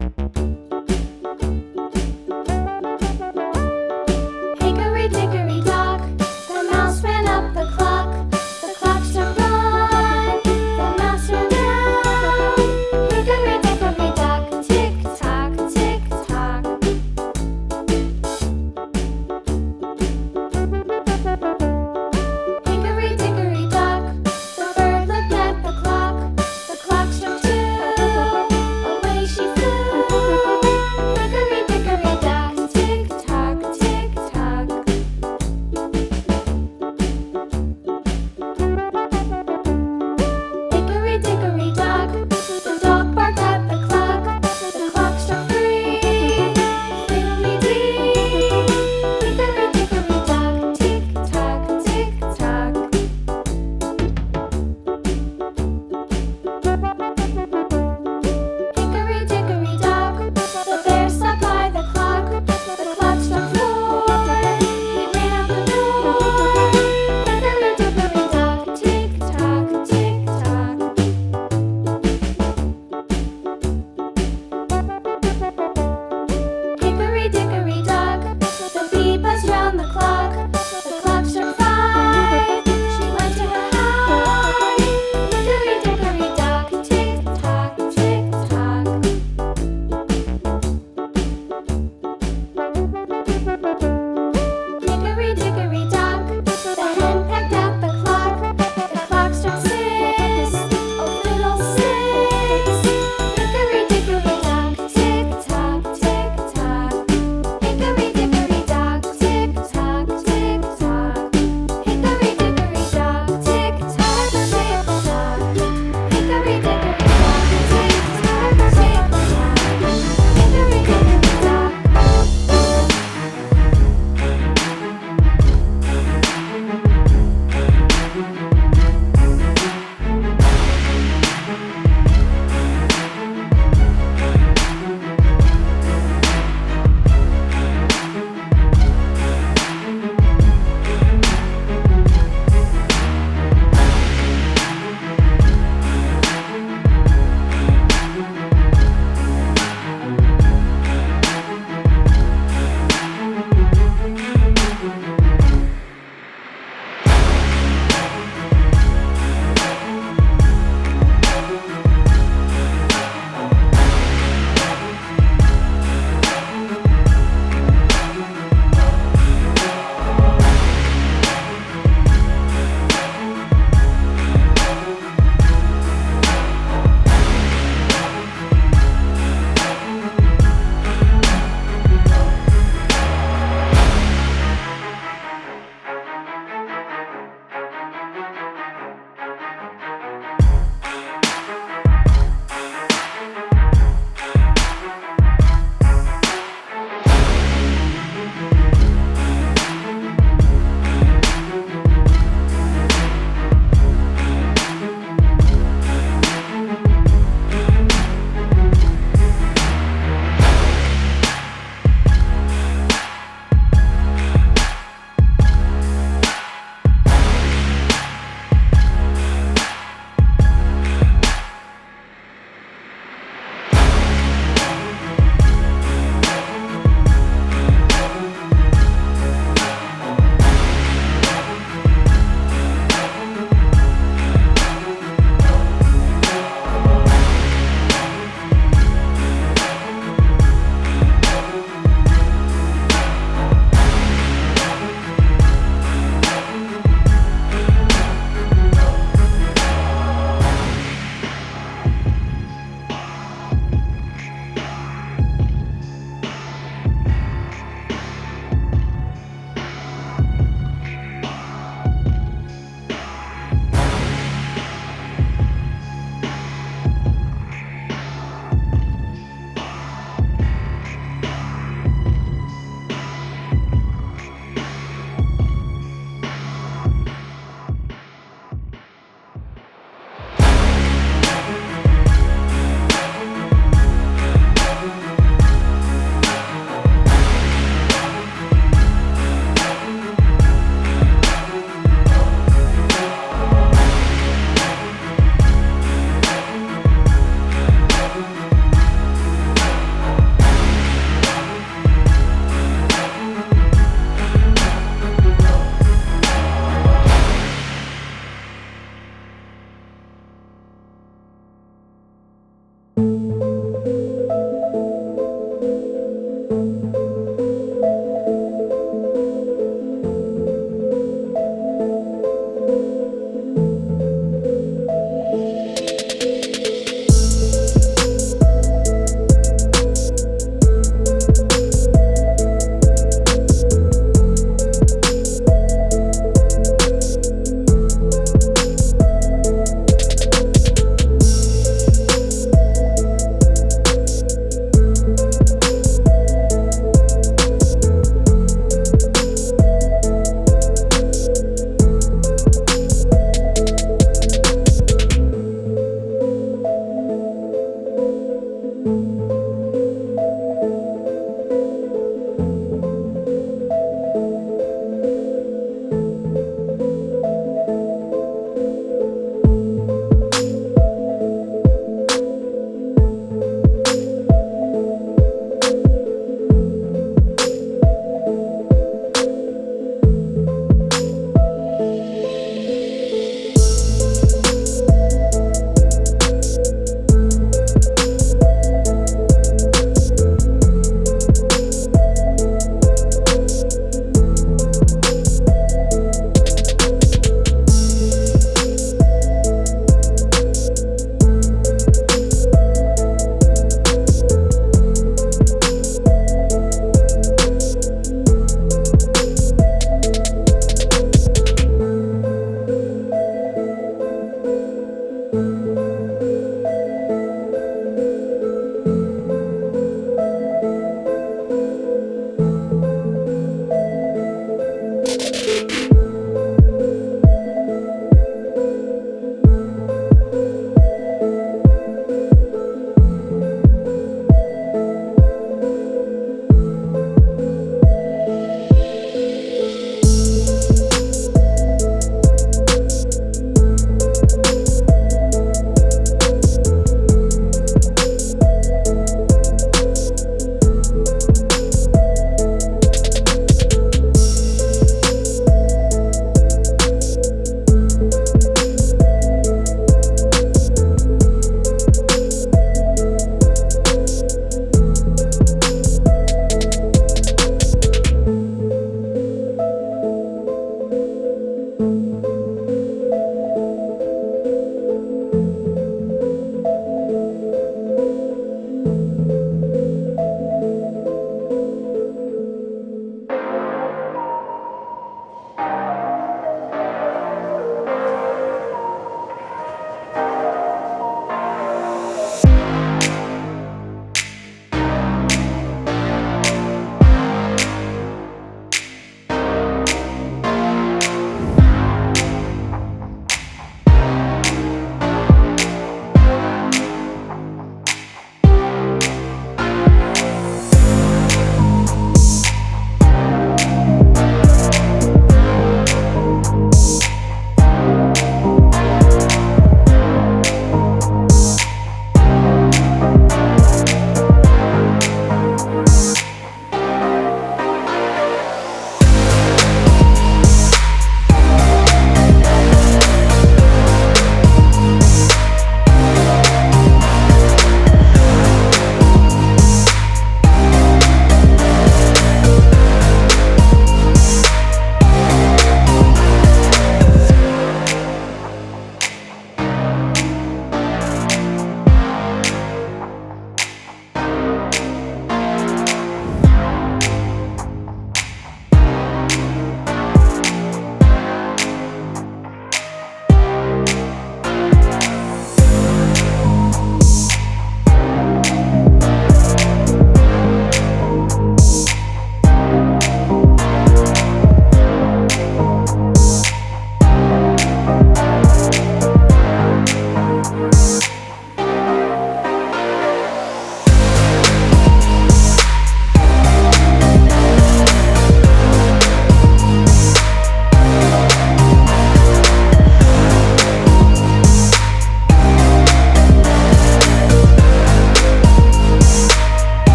Hickory dickory dock, the mouse ran up the clock. The clock struck one, the mouse ran down. Hickory dickory dock, tick tock, tick tock. Hickory dickory dock, the bird looked at the clock. The clock struck two, away she flew.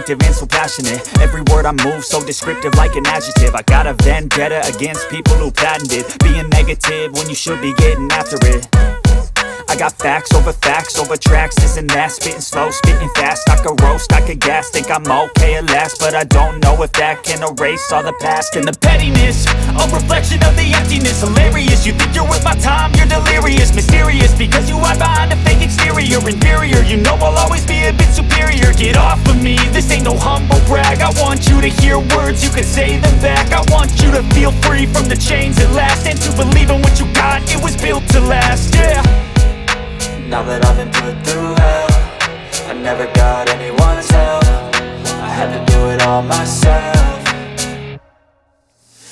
vindictive and so passionate. Every word I move so descriptive like an adjective. I got a vendetta against people who patented being negative when you should be getting after it. I got facts over tracks, this and that. Spitting slow, spitting fast, I could roast, I could gas. Think I'm okay at last, but I don't know if that can erase all the past. And the pettiness, a reflection of the emptiness. Hilarious, you think you're worth my time, you're delirious. Mysterious, because you hide behind a fake exterior. Inferior, you know I'll always be a bit superior. Get off of me, this ain't no humble brag. I want you to hear words, you can say them back. I want you to feel free from the chains at last, and to believe in what you got, it was built to last, yeah. Now that I've been put through hell, I never got anyone's help. I had to do it all myself.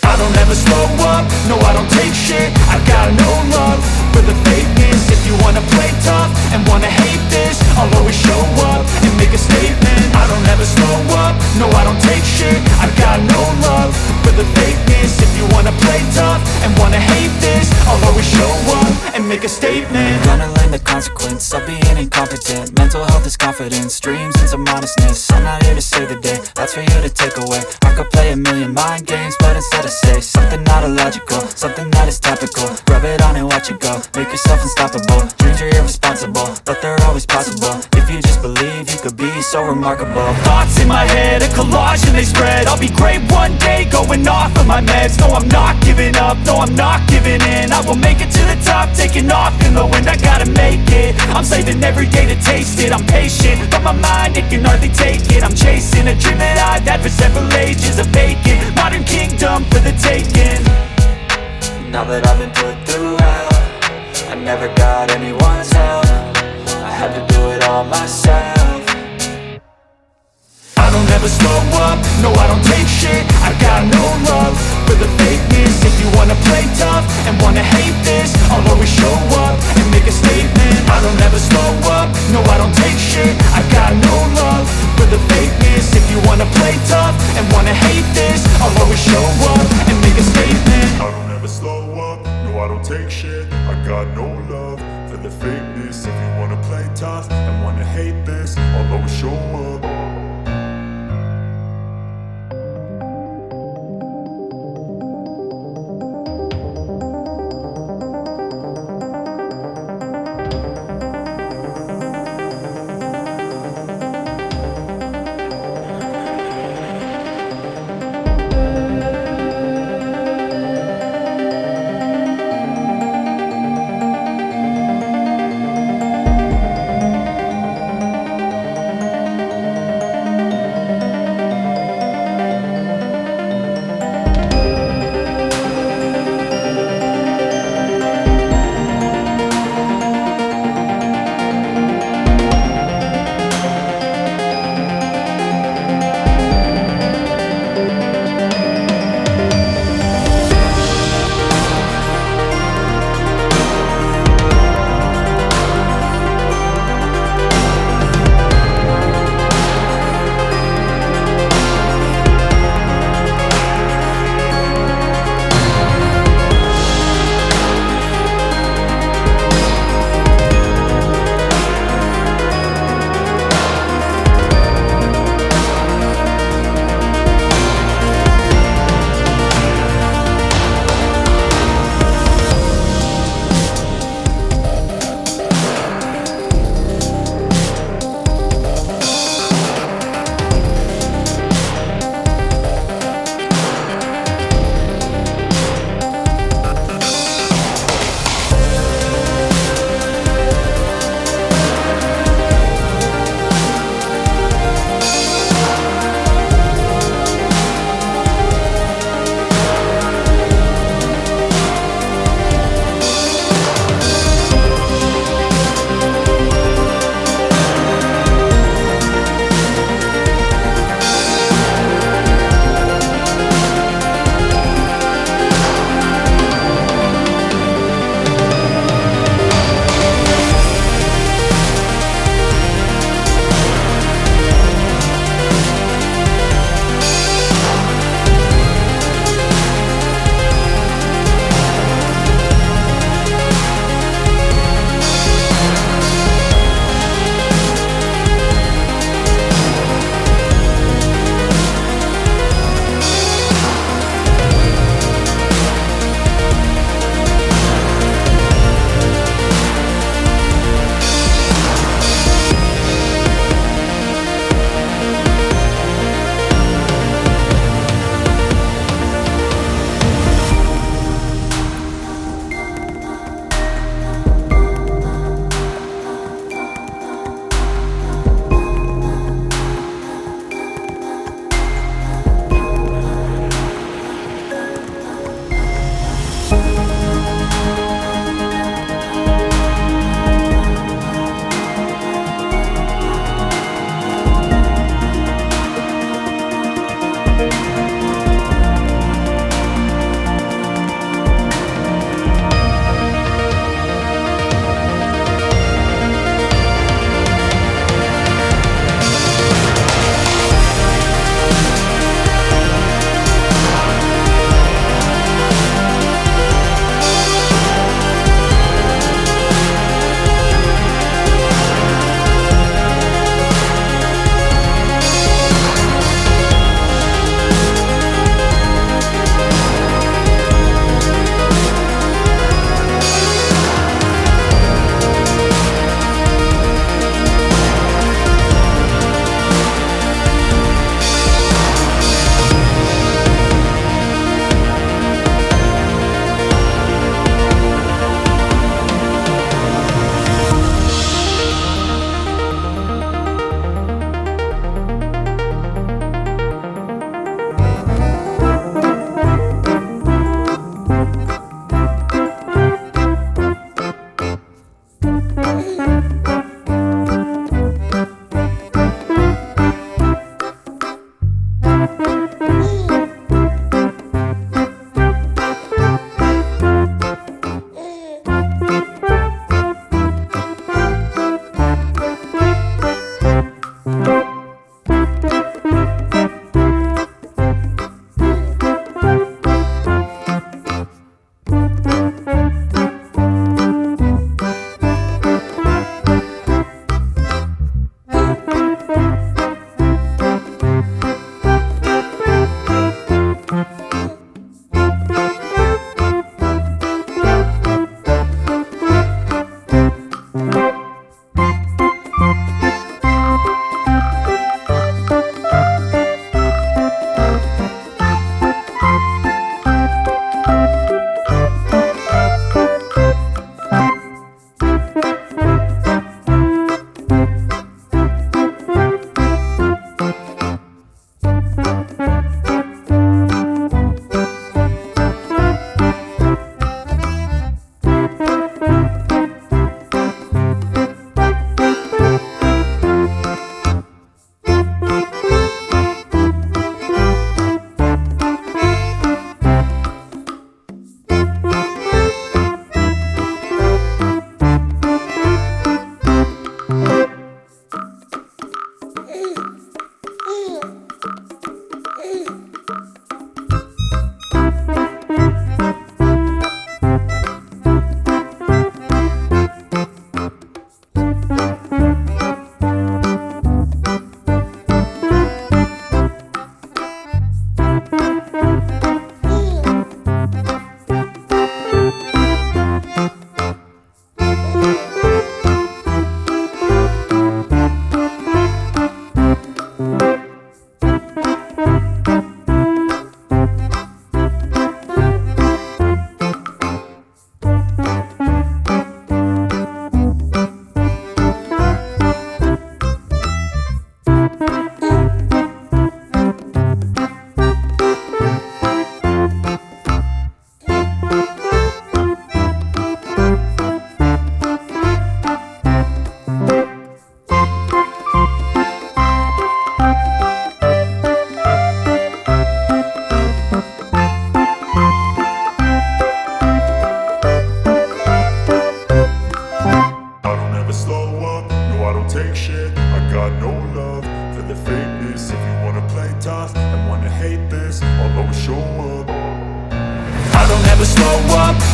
I don't ever slow up, no I don't take shit. I got no love for the fakeness. If you wanna play tough and wanna hate this, I'll always show up and make a statement. I don't ever slow up, no I don't take shit. I got no love for the fakeness. If you wanna play tough and wanna hate this, I'll always show up and make a statement. Gonna learn the consequence of being incompetent. Mental health is confidence, dreams and some honestness. I'm not here to save the day, that's for you to take away. I could play a million mind games, but instead I say something not illogical, something that is topical. Rub it on and watch it go, make yourself unstoppable. Dreams are irresponsible, but they're always possible. If you just believe, you could be so remarkable. Thoughts in my head, a collage and they spread. I'll be great one day, going off of my meds. No, I'm not giving up, no, I'm not giving in. I will make it to the top, taking off in the wind. I gotta make it, I'm saving every day to taste it. I'm patient, but my mind, it can hardly take it. I'm chasing a dream that I've had for several ages. A vacant, modern kingdom for the taking. Now that I've been put through hell, I never got anyone's help. I had to do it all myself. I don't ever slow up, no I don't take shit. I got no love for the fakeness. If you wanna play tough and wanna hate this, I'll always show up and make a statement. I don't ever slow up, no I don't take shit. I got no love for the fakeness. If you wanna play tough and wanna hate this, I'll always show up and make a statement. I don't ever slow up, no I don't take shit. I got no love for the fakeness. If you wanna play tough and wanna hate this, I'll always show up.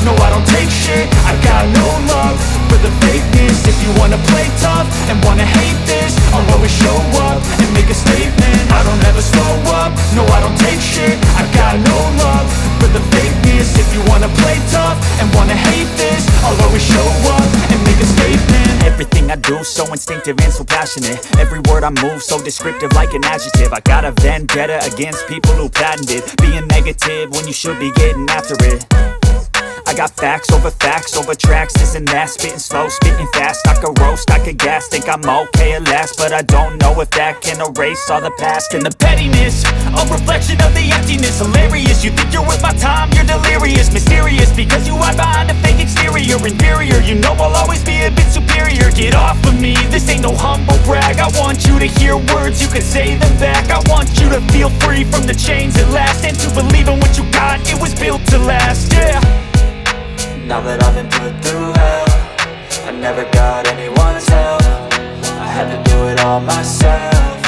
no I don't take shit. I got no love for the fakeness. If you wanna play tough and wanna hate this, I'll always show up and make a statement. I don't ever slow up, no I don't take shit. I got no love for the fakeness. If you wanna play tough and wanna hate this, I'll always show up and make a statement. Everything I do so instinctive and so passionate. Every word I move so descriptive like an adjective. I got a vendetta against people who patented being negative when you should be getting after it. I got facts over tracks, this and that. Spitting slow, spitting fast. I could roast, I could gas. Think I'm okay at last, but I don't know if that can erase all the past. And the pettiness, a reflection of the emptiness. Hilarious, you think you're worth my time, you're delirious. Mysterious, because you hide behind a fake exterior. Inferior, you know I'll always be a bit superior. Get off of me, this ain't no humble brag. I want you to hear words, you can say them back. I want you to feel free from the chains at last, and to believe in what you got, it was built to last, yeah. Now that I've been put through hell, I never got anyone's help. I had to do it all myself.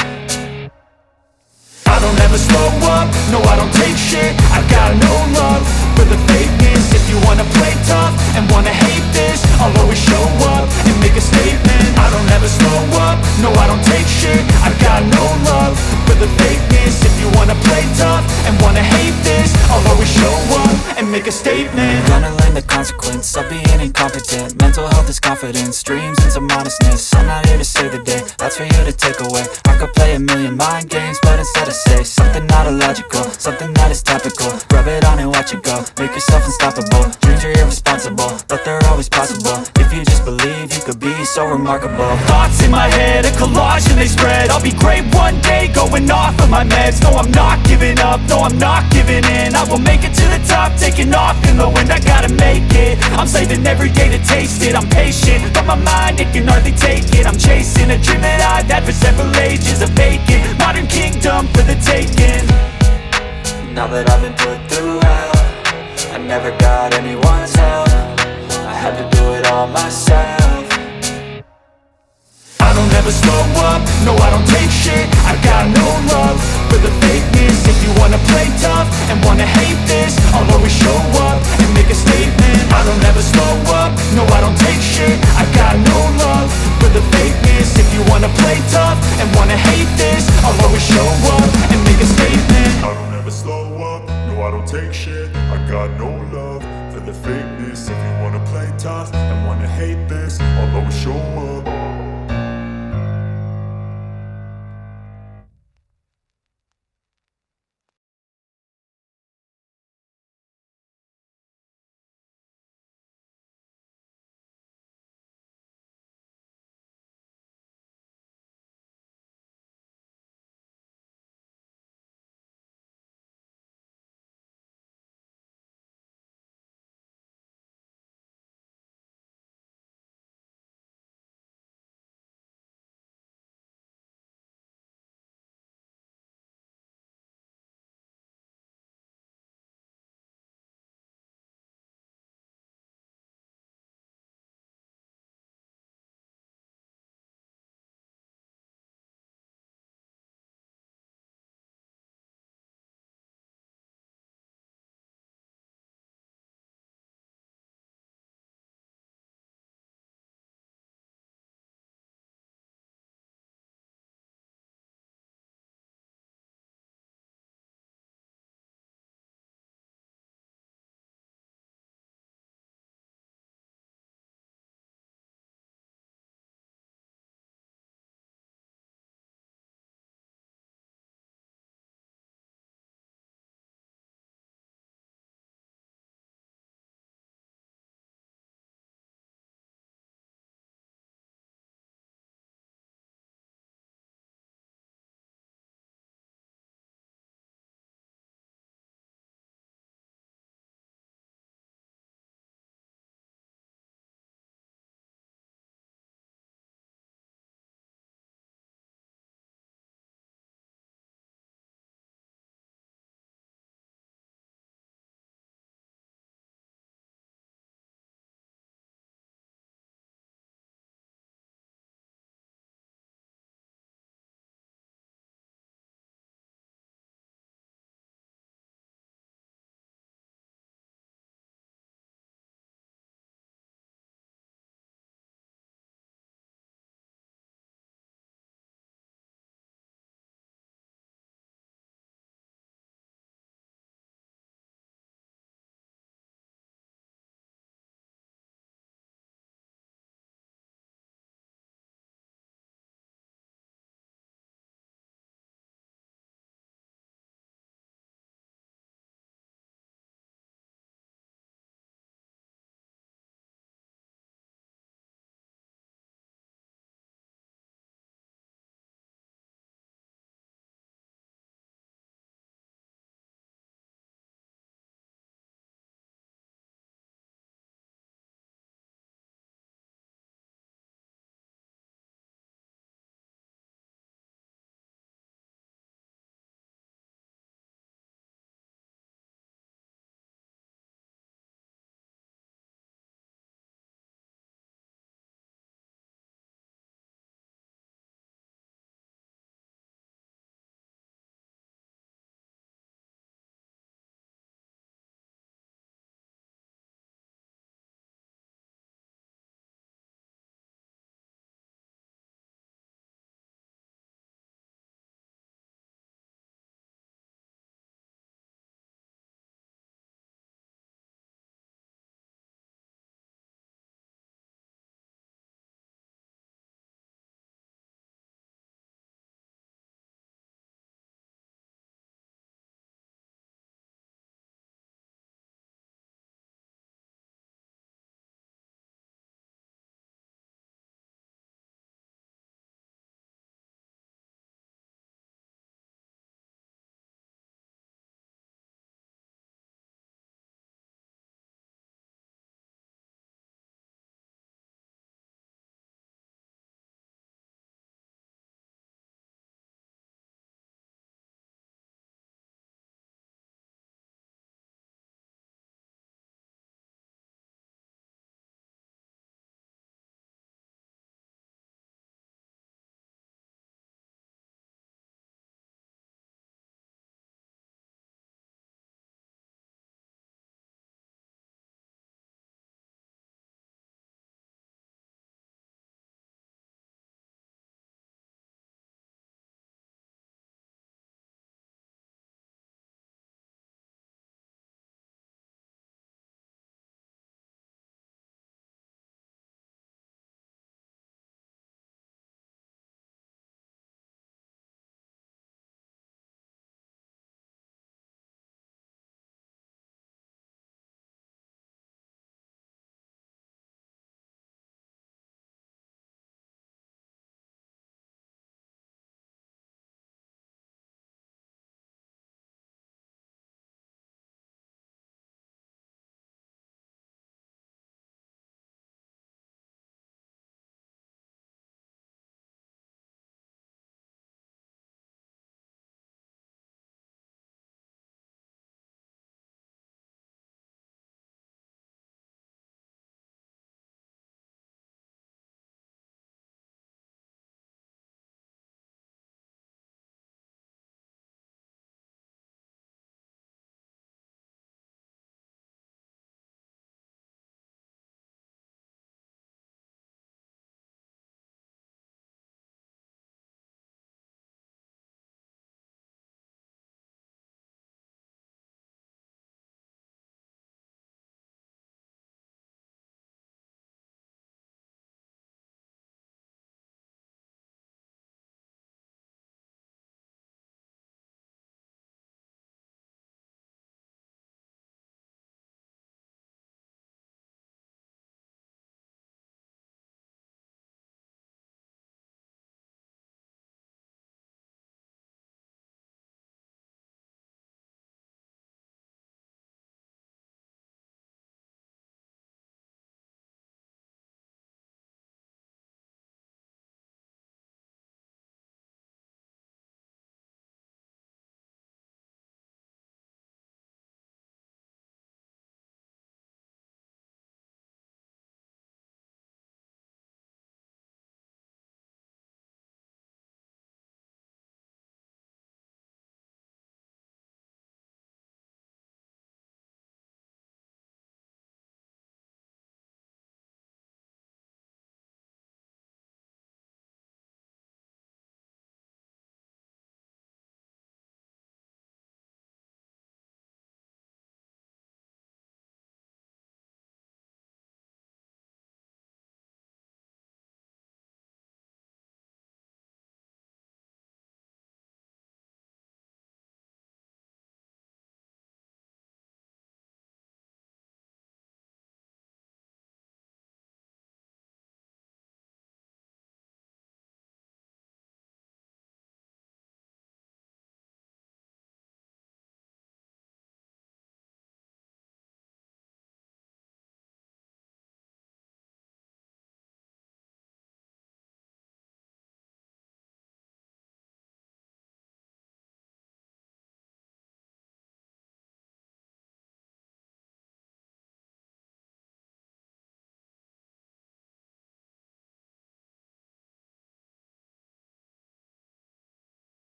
I don't ever slow up, no I don't take shit. I got no love for the fakeness. If you wanna play tough and wanna hate this, I'll always show up and make a statement. I don't ever slow up, no I don't take shit. I got no love for the fakeness. If you wanna play tough and wanna hate this, I'll always show up and make a statement. Gonna learn the consequence of being incompetent. Mental health is confidence, dreams into modestness. I'm not here to save the day, that's for you to take away. I could play a million mind games, but instead I say something not illogical, something that is topical. Rub it on and watch it go, make yourself unstoppable. Dreams are irresponsible, but they're always possible. If you just believe, you could be so remarkable. Thoughts in my head, a collage and they spread. I'll be great one day, going off of my meds. No, I'm not giving up, no, I'm not giving in. I will make it to the top, taking off in the wind. I gotta make it, I'm saving every day to taste it. I'm patient, but my mind, it can hardly take it. I'm chasing a dream that I've had for several ages. A vacant, modern kingdom for the taking. Now that I've been put through hell, I never got anyone's help. I had to do it all myself. I don't ever slow up, no I don't take shit. I got no love for the fakeness. If you wanna play tough and wanna hate this, I'll always show up and make a statement. I don't ever slow up, no I don't take shit. I got no love for the fakeness. If you wanna play tough and wanna hate this, I'll always show up and make a statement. I don't ever slow up, no I don't take shit. I got no love for the fakeness. If you wanna play tough and wanna hate this, I'll always show up